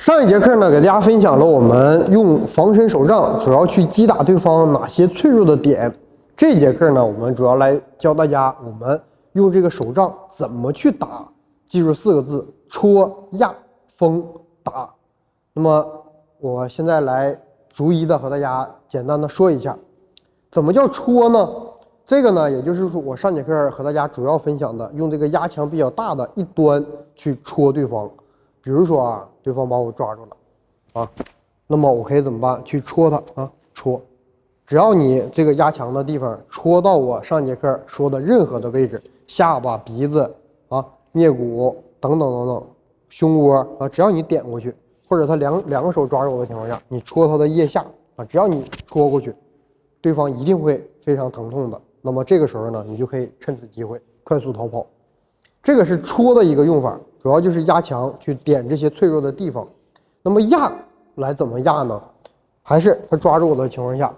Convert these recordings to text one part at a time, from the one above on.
上一节课呢，给大家分享了我们用防身手杖主要去击打对方哪些脆弱的点。这节课呢，我们主要来教大家我们用这个手杖怎么去打。记住4个字：戳、压、封、打。那么我现在来逐一的和大家简单的说一下，怎么叫戳呢？这个呢，也就是说我上节课和大家主要分享的，用这个压强比较大的一端去戳对方。比如说啊，对方把我抓住了啊，那么我可以怎么办？去戳他啊，戳。只要你这个压强的地方戳到我上节课说的任何的位置，下巴、鼻子啊、颞骨等等等等，胸窝啊，只要你点过去，或者他两个手抓着我的情况下，你戳他的腋下啊，只要你戳过去，对方一定会非常疼痛的。那么这个时候呢，你就可以趁此机会快速逃跑。这个是戳的一个用法，主要就是压强去点这些脆弱的地方。那么压来怎么压呢？还是他抓住我的情况下，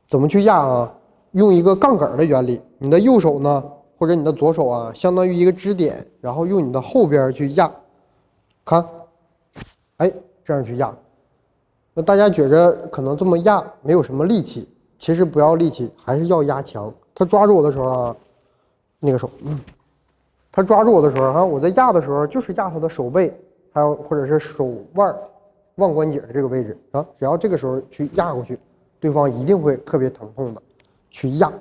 怎么去压啊？用一个杠杆的原理，你的右手呢，或者你的左手啊，相当于一个支点，然后用你的后边去压，看，哎，这样去压。那大家觉着可能这么压没有什么力气，其实不要力气，还是要压强。他抓住我的时候啊，那个手，他抓住我的时候啊，我在压的时候就是压他的手背，还有或者是手腕、腕关节的这个位置啊。只要这个时候去压过去，对方一定会特别疼痛的。去压，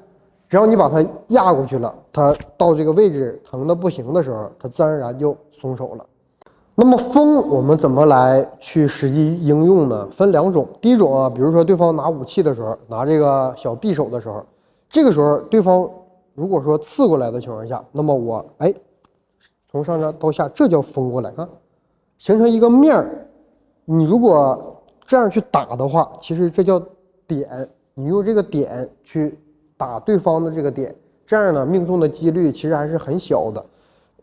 只要你把它压过去了，他到这个位置疼的不行的时候，他自然而然就松手了。那么封我们怎么来去实际应用呢？分2种。第一种啊，比如说对方拿武器的时候，拿这个小匕首的时候，这个时候对方如果说刺过来的情况下，那么我从上到下，这叫封过来啊，形成一个面儿。你如果这样去打的话，其实这叫点，你用这个点去打对方的这个点，这样呢命中的几率其实还是很小的。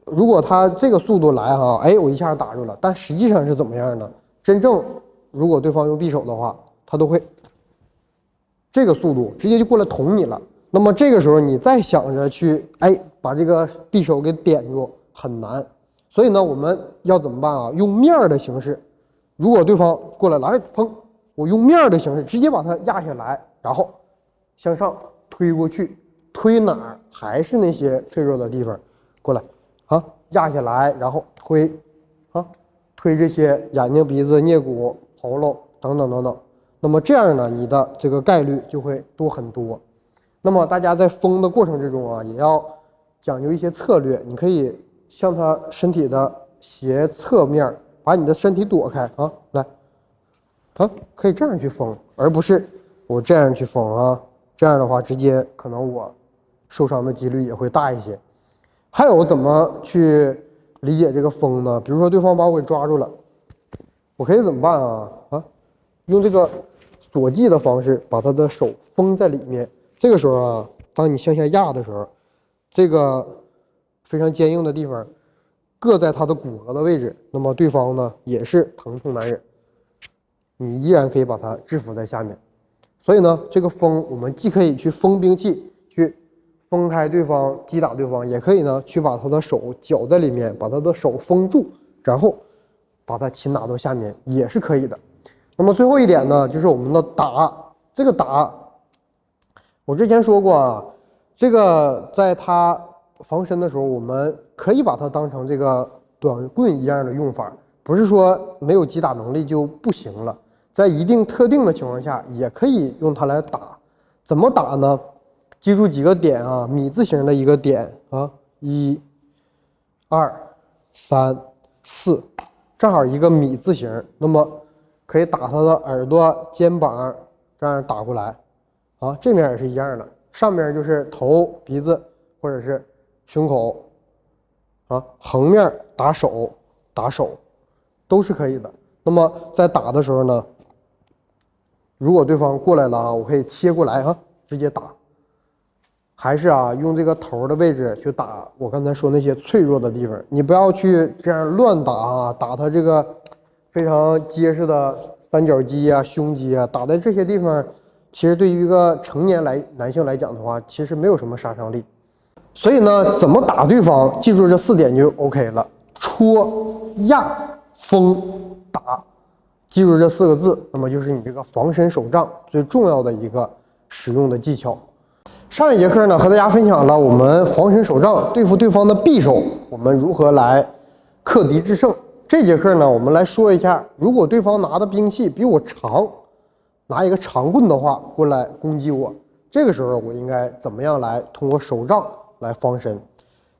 如果他这个速度来哈，我一下打住了，但实际上是怎么样呢？真正如果对方用匕首的话，他都会这个速度直接就过来捅你了。那么这个时候你再想着去把这个匕首给点住，很难。所以呢，我们要怎么办啊？用面儿的形式，如果对方过来砰，我用面儿的形式直接把它压下来，然后向上推过去，推哪儿还是那些脆弱的地方，过来啊，压下来，然后推啊，推这些眼睛、鼻子、颞骨、喉咙等等等等。那么这样呢，你的这个概率就会多很多。那么大家在封的过程之中啊，也要讲究一些策略。你可以向他身体的斜侧面，把你的身体躲开啊，来啊，可以这样去封，而不是我这样去封啊。这样的话，直接可能我受伤的几率也会大一些。还有怎么去理解这个封呢？比如说对方把我给抓住了，我可以怎么办啊？用这个锁技的方式把他的手封在里面。这个时候啊，当你向下压的时候，这个非常坚硬的地方硌在他的骨骼的位置，那么对方呢也是疼痛难忍，你依然可以把他制服在下面。所以呢，这个封我们既可以去封兵器，去封开对方，击打对方，也可以呢去把他的手绞在里面，把他的手封住，然后把他擒拿到下面，也是可以的。那么最后一点呢，就是我们的打。这个打，我之前说过啊，这个在他防身的时候，我们可以把它当成这个短棍一样的用法，不是说没有击打能力就不行了，在一定特定的情况下，也可以用它来打。怎么打呢？记住几个点啊，米字形的一个点啊，1、2、3、4，正好一个米字形。那么可以打他的耳朵、肩膀，这样打过来啊。这面也是一样的，上面就是头、鼻子或者是胸口啊，横面打手都是可以的。那么在打的时候呢，如果对方过来了啊，我可以切过来啊，直接打。还是啊，用这个头的位置去打我刚才说那些脆弱的地方，你不要去这样乱打啊，打他这个非常结实的三角肌啊、胸肌啊，打在这些地方，其实对于一个成年男性来讲的话，其实没有什么杀伤力。所以呢，怎么打对方，记住这4点就 OK 了：戳、压、封、打。记住这4个字，那么就是你这个防身手杖最重要的一个使用的技巧。上一节课呢，和大家分享了我们防身手杖对付对方的匕首，我们如何来克敌制胜。这节课呢，我们来说一下，如果对方拿的兵器比我长，拿一个长棍的话过来攻击我，这个时候我应该怎么样来通过手杖来防身？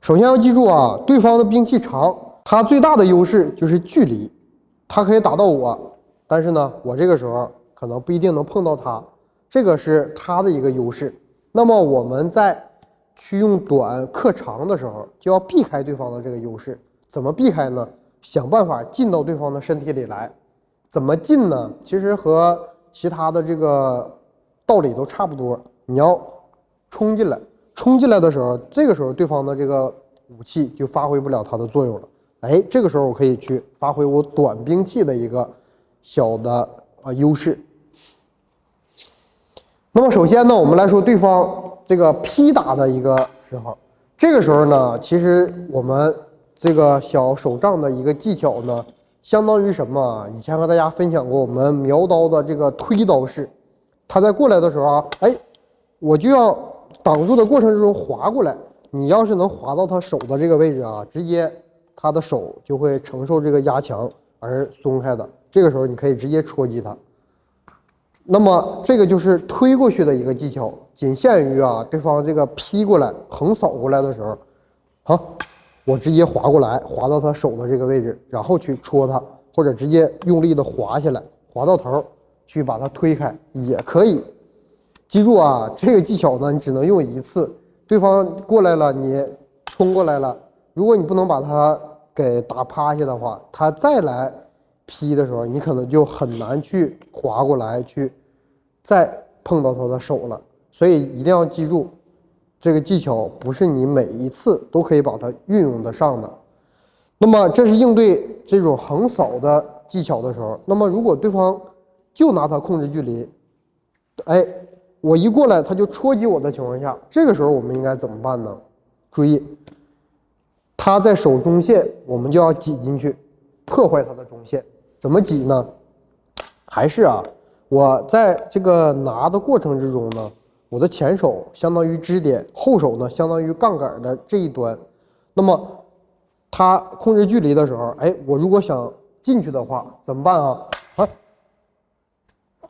首先要记住啊，对方的兵器长，它最大的优势就是距离，它可以打到我，但是呢，我这个时候可能不一定能碰到它，这个是它的一个优势。那么我们在去用短克长的时候，就要避开对方的这个优势。怎么避开呢？想办法进到对方的身体里来。怎么进呢？其实和其他的这个道理都差不多。你要冲进来，冲进来的时候，这个时候对方的这个武器就发挥不了它的作用了。哎，这个时候我可以去发挥我短兵器的一个小的优势。那么首先呢，我们来说对方这个劈打的一个时候，这个时候呢，其实我们这个小手杖的一个技巧呢，相当于什么？以前和大家分享过我们苗刀的这个推刀式，他在过来的时候啊，哎，我就要挡住的过程之中滑过来，你要是能滑到他手的这个位置啊，直接他的手就会承受这个压强而松开的。这个时候你可以直接戳击他。那么这个就是推过去的一个技巧，仅限于啊对方这个劈过来、横扫过来的时候，好，我直接滑过来，滑到他手的这个位置，然后去戳他，或者直接用力的滑下来，滑到头去把它推开也可以。记住啊，这个技巧呢，你只能用一次。对方过来了，你冲过来了，如果你不能把他给打趴下的话，他再来劈的时候，你可能就很难去滑过来，去再碰到他的手了。所以一定要记住，这个技巧不是你每一次都可以把它运用得上的。那么这是应对这种横扫的技巧的时候。那么如果对方就拿它控制距离，哎，我一过来他就戳击我的情况下，这个时候我们应该怎么办呢？注意，他在手中线，我们就要挤进去，破坏他的中线。怎么挤呢？还是啊，我在这个拿的过程之中呢，我的前手相当于支点，后手呢相当于杠杆的这一端。那么他控制距离的时候，哎，我如果想进去的话，怎么办啊？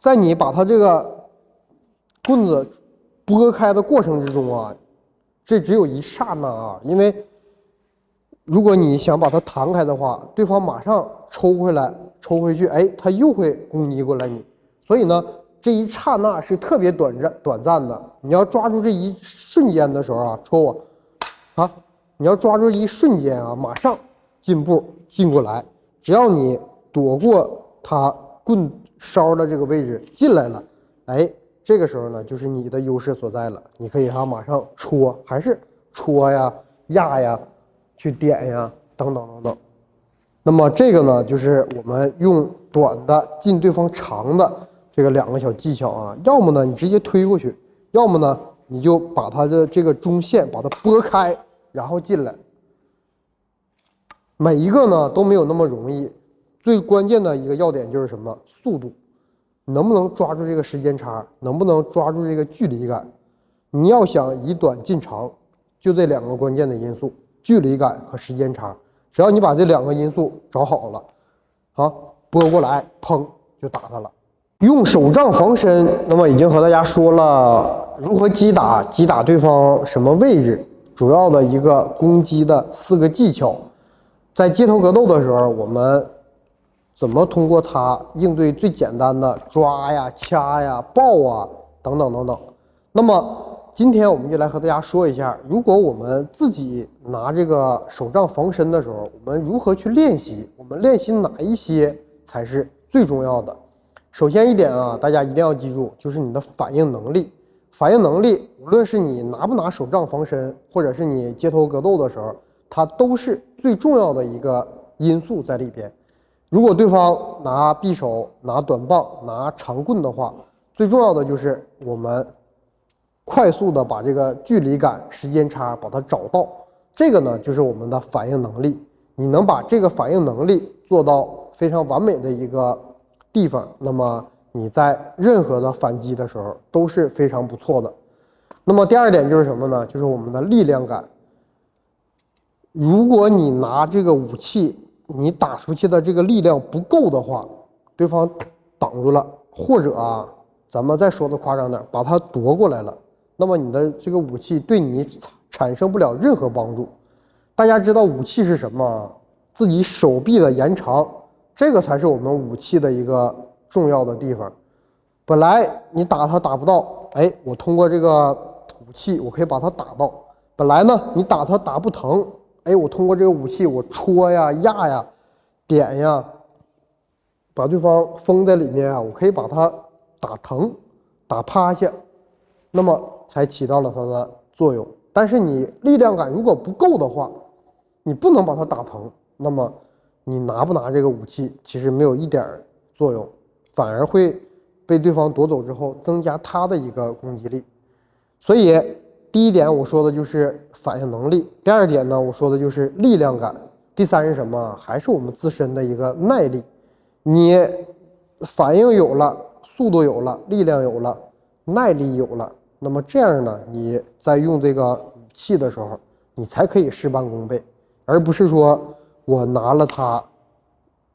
在你把他这个棍子拨开的过程之中啊，这只有一刹那啊，因为如果你想把它弹开的话，对方马上抽回来、抽回去，哎，他又会攻击过来你。所以呢，这一刹那是特别短暂的。你要抓住这一瞬间的时候啊，戳我啊！你要抓住一瞬间啊，马上进步进过来。只要你躲过他棍梢的这个位置进来了，哎，这个时候呢，就是你的优势所在了。你可以马上戳，还是戳呀、压呀。去点呀，等等等等。那么这个呢，就是我们用短的进对方长的这个2个小技巧啊。要么呢，你直接推过去；要么呢，你就把它的这个中线把它拨开，然后进来。每一个呢都没有那么容易。最关键的一个要点就是什么？速度，能不能抓住这个时间差？能不能抓住这个距离感？你要想以短进长，就这2个关键的因素。距离感和时间差，只要你把这2个因素找好了，好，拨过来，砰就打他了。用手杖防身，那么已经和大家说了如何击打对方什么位置，主要的一个攻击的4个技巧。在街头格斗的时候，我们怎么通过它应对最简单的抓呀、掐呀、抱啊等等等等。那么今天我们就来和大家说一下，如果我们自己拿这个手杖防身的时候，我们如何去练习？我们练习哪一些才是最重要的？首先一点啊，大家一定要记住，就是你的反应能力。反应能力，无论是你拿不拿手杖防身，或者是你街头格斗的时候，它都是最重要的一个因素在里边。如果对方拿匕首、拿短棒、拿长棍的话，最重要的就是我们快速的把这个距离感、时间差把它找到，这个呢就是我们的反应能力。你能把这个反应能力做到非常完美的一个地方，那么你在任何的反击的时候都是非常不错的。那么第二点就是什么呢？就是我们的力量感。如果你拿这个武器，你打出去的这个力量不够的话，对方挡住了，或者啊，咱们再说的夸张点，把它夺过来了，那么你的这个武器对你产生不了任何帮助。大家知道武器是什么？自己手臂的延长，这个才是我们武器的一个重要的地方。本来你打它打不到，哎，我通过这个武器，我可以把它打到。本来呢，你打它打不疼，哎，我通过这个武器，我戳呀、压呀、点呀，把对方封在里面啊，我可以把它打疼、打趴下，那么才起到了它的作用。但是你力量感如果不够的话，你不能把它打疼，那么你拿不拿这个武器其实没有一点作用，反而会被对方夺走之后增加他的一个攻击力。所以第一点我说的就是反应能力，第二点呢我说的就是力量感，第三是什么？还是我们自身的一个耐力。你反应有了，速度有了，力量有了，耐力有了，那么这样呢，你在用这个武器的时候，你才可以事半功倍，而不是说我拿了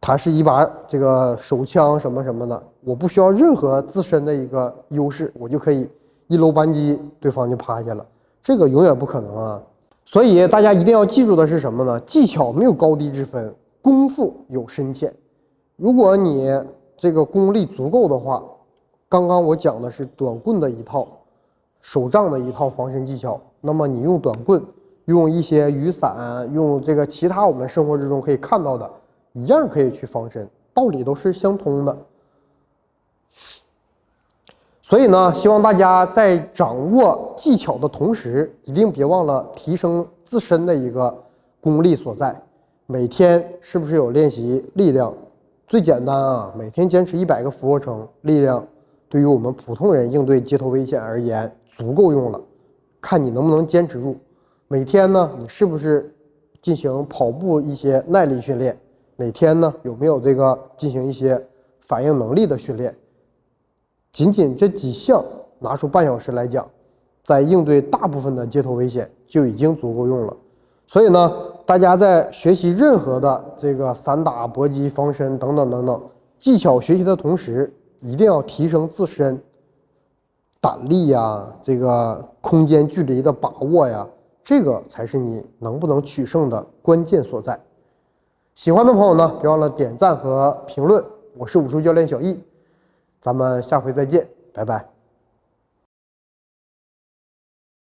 它是一把这个手枪什么什么的，我不需要任何自身的一个优势，我就可以一搂扳机，对方就趴下了，这个永远不可能啊！所以大家一定要记住的是什么呢？技巧没有高低之分，功夫有深浅。如果你这个功力足够的话，刚刚我讲的是短棍的一套，手杖的一套防身技巧，那么你用短棍，用一些雨伞，用这个其他我们生活之中可以看到的，一样可以去防身，道理都是相通的。所以呢，希望大家在掌握技巧的同时，一定别忘了提升自身的一个功力所在。每天是不是有练习力量？最简单啊，每天坚持100个俯卧撑，力量对于我们普通人应对街头危险而言足够用了。看你能不能坚持住。每天呢，你是不是进行跑步一些耐力训练？每天呢，有没有这个进行一些反应能力的训练？仅仅这几项拿出半小时来讲，在应对大部分的街头危险就已经足够用了。所以呢，大家在学习任何的这个散打、搏击、防身等等等等技巧学习的同时，一定要提升自身胆力呀，这个空间距离的把握呀，这个才是你能不能取胜的关键所在。喜欢的朋友呢，别忘了点赞和评论。我是武术教练小易，咱们下回再见，拜拜。